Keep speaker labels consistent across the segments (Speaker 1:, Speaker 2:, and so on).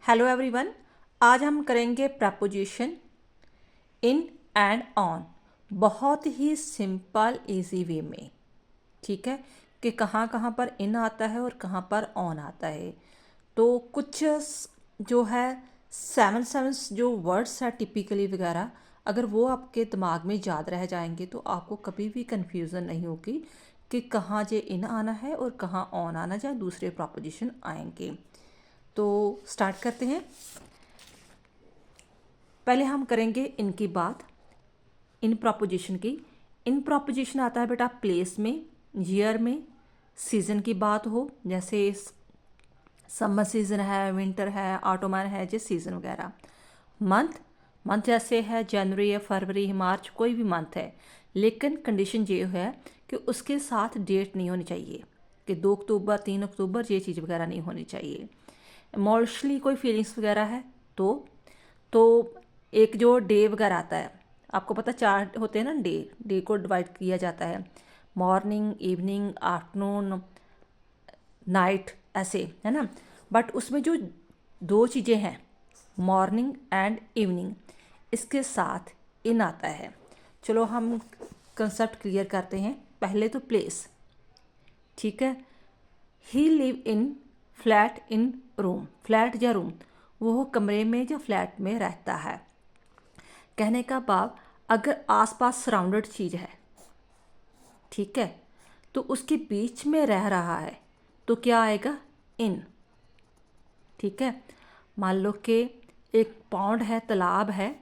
Speaker 1: Hello everyone. आज हम करेंगे प्रपोजिशन इन एंड ऑन, बहुत ही सिंपल इजी वे में। ठीक है कि कहाँ कहाँ पर इन आता है और कहाँ पर ऑन आता है। तो कुछ जो है सेवन सेवन जो वर्ड्स है टिपिकली वगैरह, अगर वो आपके दिमाग में याद रह जाएंगे तो आपको कभी भी कंफ्यूजन नहीं होगी कि कहाँ जे इन आना है और कहाँ ऑन आना या दूसरे प्रपोजिशन आएंगे। तो स्टार्ट करते हैं। पहले हम करेंगे इनकी बात, इन प्रपोजिशन की। इन प्रपोजिशन आता है बेटा प्लेस में, ईयर में, सीज़न की बात हो, जैसे समर सीज़न है, विंटर है, ऑटोमन है, जो सीज़न वगैरह। मंथ, मंथ जैसे है जनवरी है, फरवरी है, मार्च, कोई भी मंथ है, लेकिन कंडीशन ये है कि उसके साथ डेट नहीं होनी चाहिए कि 2 अक्टूबर 3 अक्टूबर, ये चीज़ वगैरह नहीं होनी चाहिए। इमोशनली कोई फीलिंग्स वगैरह है तो एक जो डे वगैरह आता है, आपको पता 4 होते हैं ना, डे को डिवाइड किया जाता है, मॉर्निंग, इवनिंग, आफ्टरनून, नाइट, ऐसे है ना। बट उसमें जो 2 चीज़ें हैं, मॉर्निंग एंड इवनिंग, इसके साथ इन आता है। चलो हम कंसेप्ट क्लियर करते हैं। पहले तो प्लेस, ठीक है। He live in flat in room, flat या रूम, वो कमरे में या फ्लैट में रहता है। कहने का भाव, अगर आसपास सराउंडेड चीज़ है, ठीक है, तो उसके बीच में रह रहा है तो क्या आएगा? इन। ठीक है। मान लो कि एक पॉन्ड है, तालाब है,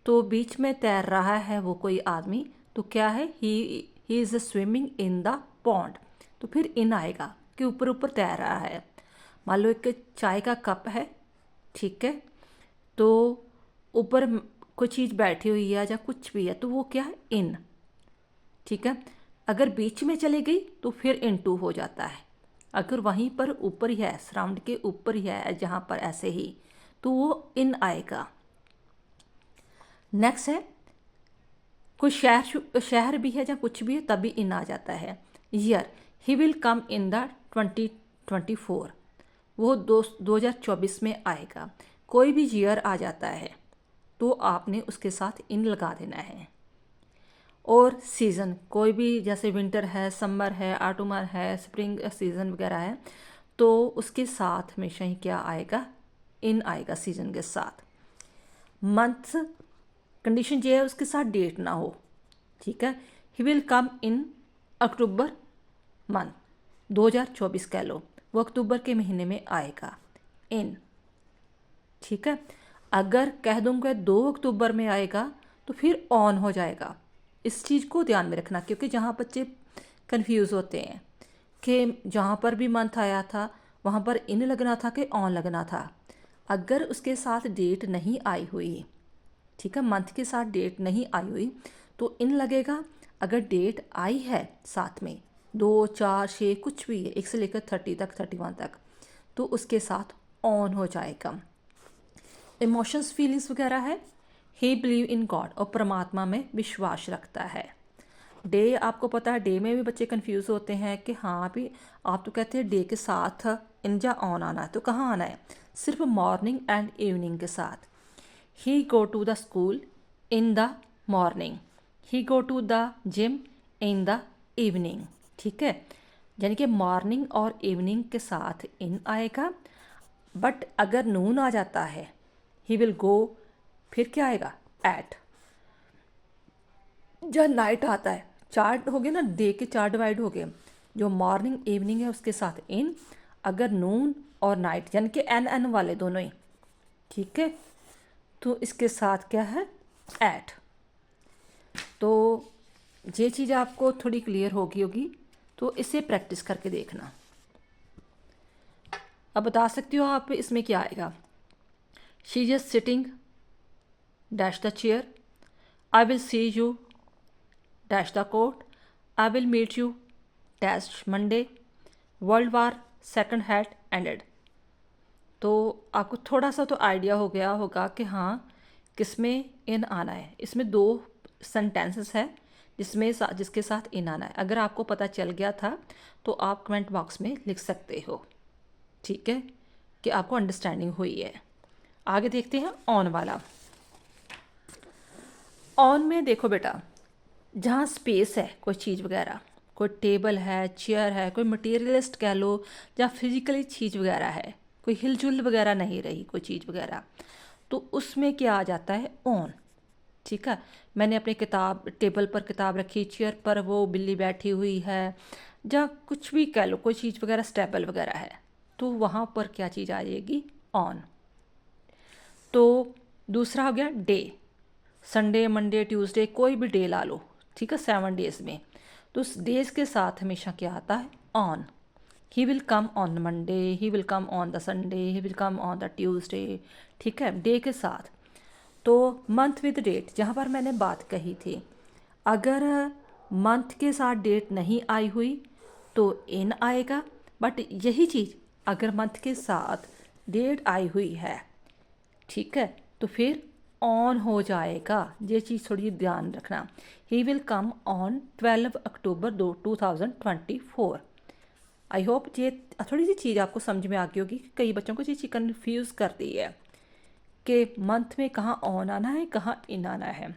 Speaker 1: तो बीच में तैर रहा है वो कोई आदमी, तो क्या है? He is swimming in the pond, तो फिर इन आएगा कि ऊपर ऊपर तैर रहा है। मान लो एक चाय का कप है, ठीक है, तो ऊपर कोई चीज़ बैठी हुई है या कुछ भी है, तो वो क्या है? इन। ठीक है। अगर बीच में चली गई तो फिर इन टू हो जाता है। अगर वहीं पर ऊपर ही है, सराउंड के ऊपर ही है, जहाँ पर ऐसे ही, तो वो इन आएगा। नेक्स्ट है कोई शहर भी है या कुछ भी है, तभी इन आ जाता है। Year, he will come in the 2024, वो 2024 में आएगा। कोई भी ईयर आ जाता है तो आपने उसके साथ इन लगा देना है। और सीज़न, कोई भी, जैसे विंटर है, समर है, ऑटमन है, स्प्रिंग सीज़न वगैरह है, तो उसके साथ हमेशा ही क्या आएगा? इन आएगा सीज़न के साथ। मंथ, कंडीशन ये है उसके साथ डेट ना हो, ठीक है। He will come in October month, 2024 कह लो, वो अक्टूबर के महीने में आएगा, इन। ठीक है। अगर कह दूंगा 2 अक्टूबर में आएगा तो फिर ऑन हो जाएगा। इस चीज़ को ध्यान में रखना, क्योंकि जहाँ बच्चे कंफ्यूज होते हैं कि जहाँ पर भी मंथ आया था वहाँ पर इन लगना था कि ऑन लगना था। अगर उसके साथ डेट नहीं आई हुई, ठीक है, मंथ के साथ डेट नहीं आई हुई तो इन लगेगा। अगर डेट आई है साथ में 2 4 6 कुछ भी है, 1 से लेकर 30 तक, 31 तक, तो उसके साथ ऑन हो जाएगा। इमोशंस, फीलिंग्स वगैरह है, ही बिलीव इन गॉड, और परमात्मा में विश्वास रखता है। डे, आपको पता है डे में भी बच्चे कंफ्यूज होते हैं कि हाँ भी, आप तो कहते हैं डे के साथ इन जा ऑन आना है, तो कहाँ आना है? सिर्फ मॉर्निंग एंड इवनिंग के साथ। He go to the school in the morning, he go to the gym in the evening. ठीक है, यानी कि मॉर्निंग और इवनिंग के साथ इन आएगा। बट अगर नून आ जाता है, ही विल गो, फिर क्या आएगा? एट। जब नाइट आता है, 4 हो गए ना, डे के 4 डिवाइड हो गए, जो मॉर्निंग इवनिंग है उसके साथ इन, अगर नून और नाइट यानी कि एन एन वाले दोनों ही, ठीक है, तो इसके साथ क्या है? एट। तो ये चीज़ आपको थोड़ी क्लियर होगी, तो इसे प्रैक्टिस करके देखना। अब बता सकती हो आप इसमें क्या आएगा? She is sitting dash the chair, I will see you dash the court, I will meet you dash Monday, world war second had ended. तो आपको थोड़ा सा तो आइडिया हो गया होगा कि हाँ किस में इन आना है। इसमें 2 सेंटेंसेस है जिसके साथ इन आना है। अगर आपको पता चल गया था तो आप कमेंट बॉक्स में लिख सकते हो, ठीक है। कि आपको अंडरस्टैंडिंग हुई है। आगे देखते हैं ऑन वाला। ऑन में देखो बेटा, जहाँ स्पेस है, कोई चीज़ वगैरह, कोई टेबल है, चेयर है, कोई मटेरियलिस्ट कह लो, जहाँ फिजिकली चीज़ वगैरह है, कोई हिलजुल वगैरह नहीं रही कोई चीज़ वगैरह, तो उसमें क्या आ जाता है? ऑन। ठीक है, मैंने अपनी किताब टेबल पर किताब रखी, चेयर पर वो बिल्ली बैठी हुई है, जहाँ कुछ भी कह लो, कोई चीज़ वगैरह स्टेबल वगैरह है, तो वहाँ पर क्या चीज़ आ जाएगी? ऑन। तो दूसरा हो गया डे। संडे, मंडे, ट्यूसडे, कोई भी डे ला लो, ठीक है, 7 डेज़ में, तो उस डेज़ के साथ हमेशा क्या आता है? On. He will come on Monday, he will come on the Sunday, he will come on the Tuesday, ठीक है, डे के साथ। तो मंथ विद डेट, जहाँ पर मैंने बात कही थी, अगर मंथ के साथ डेट नहीं आई हुई तो इन आएगा, बट यही चीज़ अगर मंथ के साथ डेट आई हुई है, ठीक है, तो फिर ऑन हो जाएगा। ये चीज़ थोड़ी ध्यान रखना। ही will come on 12 October 2024। I hope ये थोड़ी सी चीज़ आपको समझ में आ गई होगी। कई बच्चों को ये चीज़ कन्फ्यूज़ करती है कि मंथ में कहाँ ऑन आना है, कहाँ इन आना है।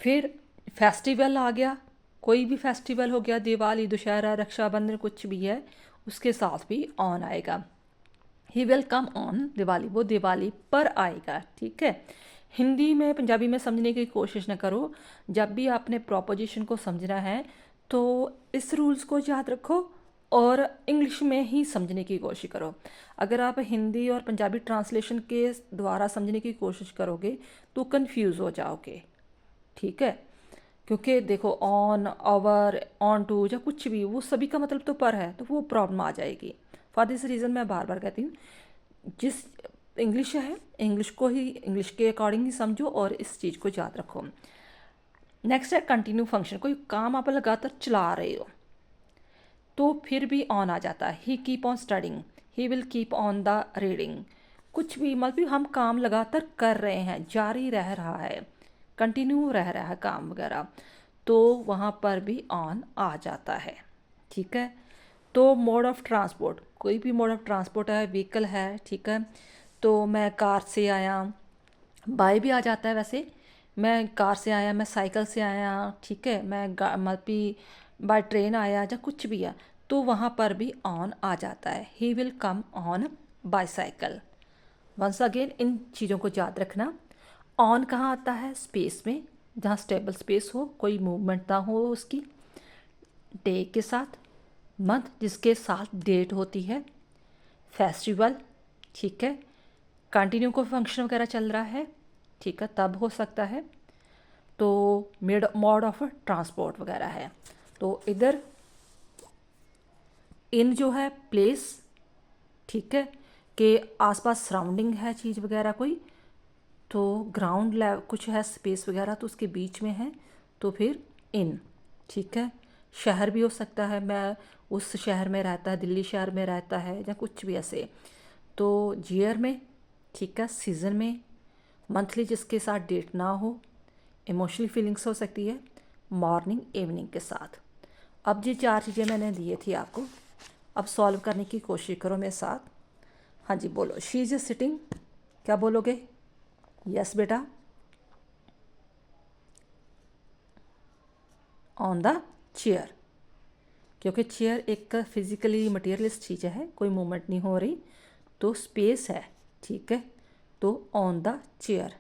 Speaker 1: फिर फेस्टिवल आ गया, कोई भी फेस्टिवल हो गया, दिवाली, दशहरा, रक्षाबंधन, कुछ भी है, उसके साथ भी ऑन आएगा। ही विल कम ऑन दिवाली, वो दिवाली पर आएगा, ठीक है। हिंदी में, पंजाबी में समझने की कोशिश न करो। जब भी आपने प्रोपोजिशन को समझना है तो इस रूल्स को याद रखो और इंग्लिश में ही समझने की कोशिश करो। अगर आप हिंदी और पंजाबी ट्रांसलेशन के द्वारा समझने की कोशिश करोगे तो कंफ्यूज हो जाओगे, ठीक है। क्योंकि देखो, ऑन, ओवर, ऑन टू, या कुछ भी, वो सभी का मतलब तो पर है, तो वो प्रॉब्लम आ जाएगी। फॉर दिस रीज़न मैं बार बार कहती हूँ, जिस इंग्लिश है, इंग्लिश को ही इंग्लिश के अकॉर्डिंग ही समझो और इस चीज़ को याद रखो। नेक्स्ट है कंटिन्यू फंक्शन। कोई काम आप लगातार चला रहे हो तो फिर भी ऑन आ जाता है। He keep on studying, he will keep on the reading, कुछ भी, मतलब हम काम लगातार कर रहे हैं, जारी रह रहा है, कंटिन्यू रह रहा है काम वगैरह, तो वहाँ पर भी ऑन आ जाता है, ठीक है। तो मोड ऑफ ट्रांसपोर्ट, कोई भी मोड ऑफ ट्रांसपोर्ट है, व्हीकल है, ठीक है, तो मैं कार से आया, बाय भी आ जाता है वैसे, मैं कार से आया, मैं साइकिल से आया, ठीक है, मैं मतलब बाय ट्रेन आया, या कुछ भी है, तो वहाँ पर भी ऑन आ जाता है। He will come on bicycle. Once again इन चीज़ों को याद रखना। ऑन कहाँ आता है? स्पेस में, जहाँ स्टेबल स्पेस हो, कोई मूवमेंट ना हो उसकी। डे के साथ, मंथ जिसके साथ डेट होती है, फेस्टिवल, ठीक है, कंटिन्यू को फंक्शन वगैरह चल रहा है, ठीक है, तब हो सकता है। तो मोड ऑफ ट्रांसपोर्ट वगैरह है, तो इधर इन जो है प्लेस, ठीक है, के आसपास सराउंडिंग है चीज़ वगैरह कोई, तो ग्राउंड लेवल कुछ है स्पेस वगैरह, तो उसके बीच में है, तो फिर इन, ठीक है। शहर भी हो सकता है, मैं उस शहर में रहता है, दिल्ली शहर में रहता है, या कुछ भी ऐसे, तो ईयर में, ठीक है, सीज़न में, मंथली जिसके साथ डेट ना हो, इमोशनल फीलिंग्स हो सकती है, मॉर्निंग इवनिंग के साथ। अब ये 4 चीज़ें मैंने दिए थी आपको, अब सॉल्व करने की कोशिश करो मेरे साथ। हाँ जी, बोलो। शी इज़ सिटिंग, क्या बोलोगे? यस बेटा। ऑन द चेयर, क्योंकि चेयर एक फिजिकली मटेरियलिस्ट चीज़ है, कोई मूवमेंट नहीं हो रही, तो स्पेस है, ठीक है, तो on the chair.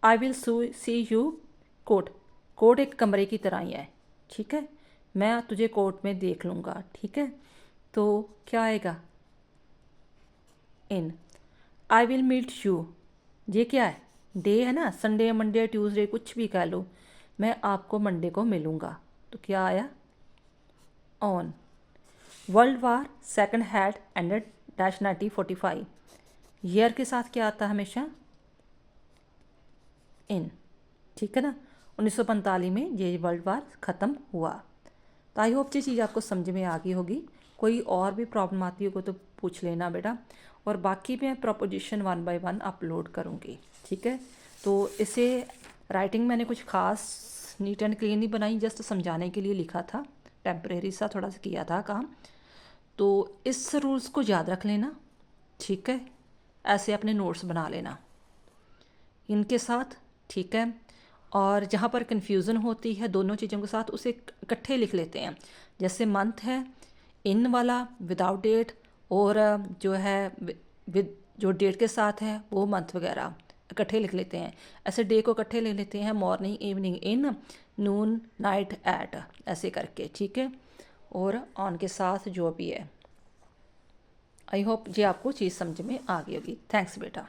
Speaker 1: I will see you court, court एक कमरे की तरह ही है, ठीक है, मैं तुझे कोर्ट में देख लूँगा, ठीक है, तो क्या आएगा? इन। आई विल मीट यू, ये क्या है? डे है ना, संडे, मंडे, ट्यूसडे, कुछ भी कह लो, मैं आपको मंडे को मिलूँगा, तो क्या आया? On. World war second had ended dash 1945, year के साथ क्या आता है हमेशा? इन, ठीक है ना, 1945 में ये वर्ल्ड वार ख़त्म हुआ। तो आई होप ये चीज़ आपको समझ में आ गई होगी। कोई और भी प्रॉब्लम आती होगी तो पूछ लेना बेटा, और बाकी मैं प्रोपोजिशन 1 बाय 1 अपलोड करूँगी, ठीक है। तो इसे राइटिंग मैंने कुछ खास नीट एंड क्लीन नहीं बनाई, जस्ट समझाने के लिए लिखा था, टेम्परेरी सा थोड़ा सा किया था काम। तो इस रूल्स को याद रख लेना, ठीक है, ऐसे अपने नोट्स बना लेना इनके साथ, ठीक है। और जहाँ पर कन्फ्यूज़न होती है दोनों चीज़ों के साथ, उसे इकट्ठे लिख लेते हैं। जैसे मंथ है इन वाला विदाउट डेट, और जो है विद जो डेट के साथ है वो मंथ वगैरह इकट्ठे लिख लेते हैं। ऐसे डे को इकट्ठे लिख लेते हैं, morning evening in, noon night at, ऐसे करके, ठीक है। और ऑन के साथ जो भी है। आई होप ये आपको चीज़ समझ में आ गई होगी। थैंक्स बेटा।